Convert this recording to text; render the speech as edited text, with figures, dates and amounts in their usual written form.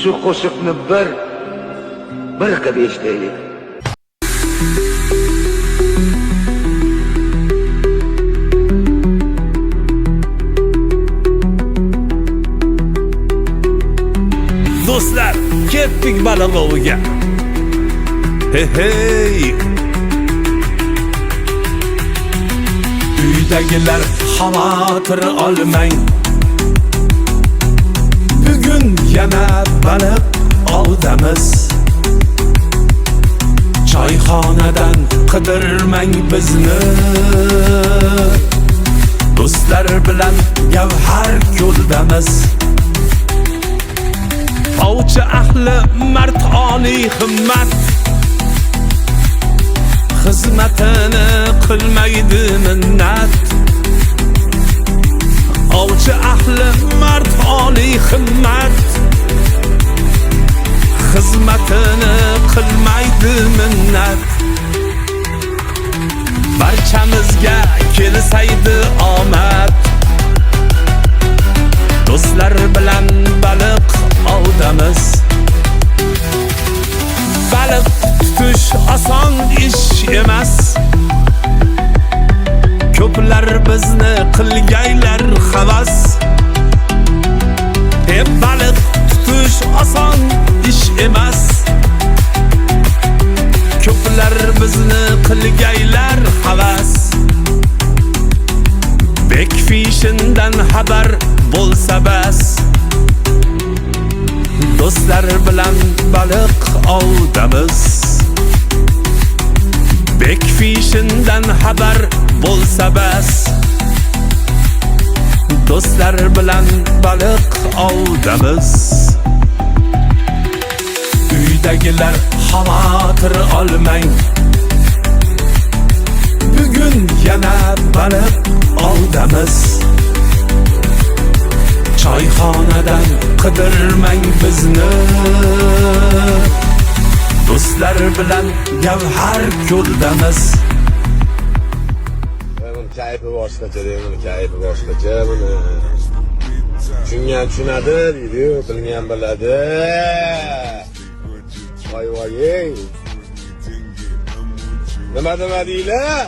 Shu qo'shiqni bir qilib eshitaylik. Do'stlar, ketdik baliq oviga. Hey. Uydagilar xavotir olmang. Bugun yana baliq ovdamiz. Choyxonadan qidirmang bizni. Do'stlar bilan gavhar ko'ldamiz. Ovchi ahli mard oliy himmat, xizmatini qilmaydi minnat. Ovchi ahli mard oliy himmat, xizmatini qilmaydi minnat. Barchamizga kelsaydi omad, do'stlar bilan baliq ovdamiz. Baliq tutish oson ish emas, ko'plar bizni qilgaylar havas. Baliq tutish oson ish emas, ko'plar bizni qilgaylar havas. Bekfishindan xabar bo'lsa bas, do'stlar bilan baliq ovdamiz. Bekfishindan xabar bo'lsa bas, do'stlar bilan baliq ovdamiz. Uydagilar xavotir olmang. Bugun yana baliq ovdamiz. Choyxonadan qidirmang bizni. Do'stlar bilan gavhar ko'ldamiz. Bunun kayfi boshqacha, bunun kayfi boshqacha. Buni tushungan tushunadi, deydi-yu, bilgan biladi. Voy. Nima demadinglar?